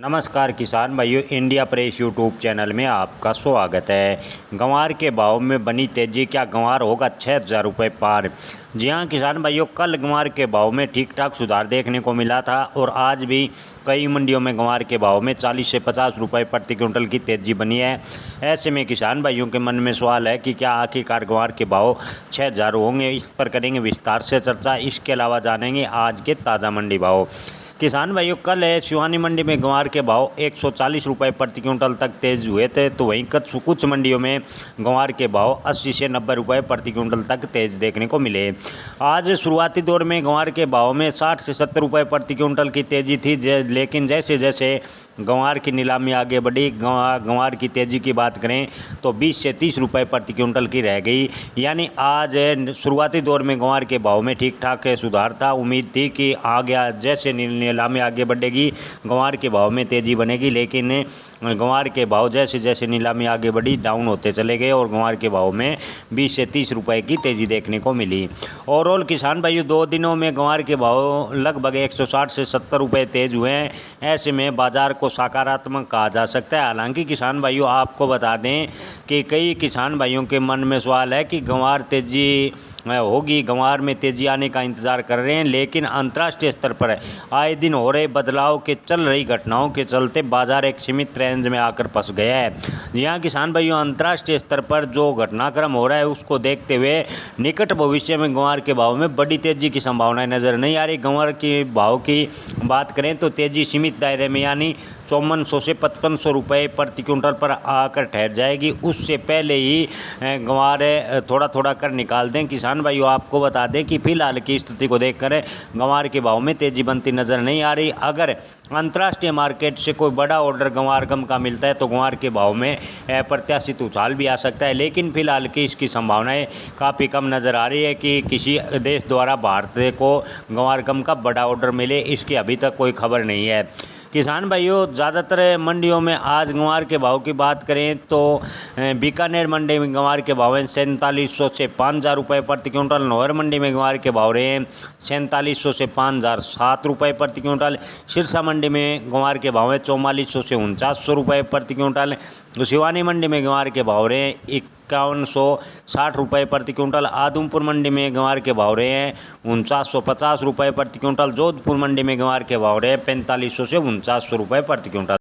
नमस्कार किसान भाइयों, इंडिया प्रेस यूट्यूब चैनल में आपका स्वागत है। गंवार के भाव में बनी तेजी, क्या गंवार होगा 6,000 रुपये पार? जी हाँ किसान भाइयों, कल गंवार के भाव में ठीक ठाक सुधार देखने को मिला था और आज भी कई मंडियों में गंवार के भाव में 40 से 50 रुपये प्रति क्विंटल की तेजी बनी है। ऐसे में किसान भाइयों के मन में सवाल है कि क्या आखिरकार गंवार के भाव 6,000 होंगे? इस पर करेंगे विस्तार से चर्चा। इसके अलावा जानेंगे आज के ताज़ा मंडी भाव। किसान भाइयों, कल सिवानी मंडी में गंवार के भाव 140 रुपये प्रति क्विंटल तक तेज हुए थे, तो वहीं कुछ मंडियों में गंवार के भाव 80 से 90 रुपये प्रति क्विंटल तक तेज देखने को मिले। आज शुरुआती दौर में गंवार के भाव में 60 से 70 रुपये प्रति क्विंटल की तेजी थी, लेकिन जैसे जैसे गंवार की नीलामी आगे बढ़ी, गंवार की तेज़ी की बात करें तो 20 से 30 रुपये प्रति क्विंटल की रह गई। यानी आज शुरुआती दौर में गंवार के भाव में ठीक ठाक सुधार था। उम्मीद थी कि आगे जैसे नीलामी आगे बढ़ेगी गंवार के भाव में तेज़ी बनेगी, लेकिन गंवार के भाव जैसे जैसे नीलामी आगे बढ़ी डाउन होते चले गए और गंवार के भाव में 20 से 30 रुपये की तेज़ी देखने को मिली। ओवरऑल किसान भाइयों, 2 दिनों में गंवार के भाव लगभग 160 से 70 रुपये तेज़ हुए हैं। ऐसे में बाजार को सकारात्मक कहा जा सकता है। हालांकि किसान भाइयों, आपको बता दें कि कई किसान भाइयों के मन में सवाल है कि गंवार तेज़ी होगी, गंवार में तेज़ी आने का इंतज़ार कर रहे हैं, लेकिन अंतर्राष्ट्रीय स्तर पर आए दिन हो रहे बदलाव के चल रही घटनाओं के चलते बाजार एक सीमित रेंज में आकर फंस गया है। यहाँ किसान भाइयों, अंतर्राष्ट्रीय स्तर पर जो घटनाक्रम हो रहा है उसको देखते हुए निकट भविष्य में गंवार के भाव में बड़ी तेज़ी की संभावनाएं नज़र नहीं आ रही। गंवार के भाव की बात करें तो तेज़ी सीमित दायरे में यानी 5400 से 5500 रुपये प्रति क्विंटल पर आकर ठहर जाएगी। उससे पहले ही गंवार थोड़ा थोड़ा कर निकाल दें। किसान भाइयों, आपको बता दें कि फिलहाल की स्थिति को देखकर गंवार के भाव में तेज़ी बनती नज़र नहीं आ रही। अगर अंतर्राष्ट्रीय मार्केट से कोई बड़ा ऑर्डर गंवार गम का मिलता है तो गंवार के भाव में प्रत्याशित उछाल भी आ सकता है, लेकिन फिलहाल की इसकी संभावनाएं काफ़ी कम नज़र आ रही है कि किसी देश द्वारा भारत को गंवार गम का बड़ा ऑर्डर मिले। इसकी अभी तक कोई खबर नहीं है। किसान भाइयों, ज़्यादातर मंडियों में आज गंवार के भाव की बात करें तो बीकानेर मंडी में गंवार के भाव हैं 4700 से 5,000 रुपये प्रति क्विंटल। नौहर मंडी में गंवार के भाव रहे हैं 4700 से 5,007 रुपये प्रति क्विंटल। सिरसा मंडी में गंवार के भाव हैं 4400 से 4900 रुपये प्रति क्विंटल। सिवानी मंडी में गंवार के भाव रहे हैं 5160 रुपये प्रति क्विंटल। आदमपुर मंडी में गंवार के भाव रहे हैं 4950 रुपये प्रति क्विंटल। जोधपुर मंडी में गंवार के भाव रहे हैं 4500 से 4900 रुपये प्रति क्विंटल।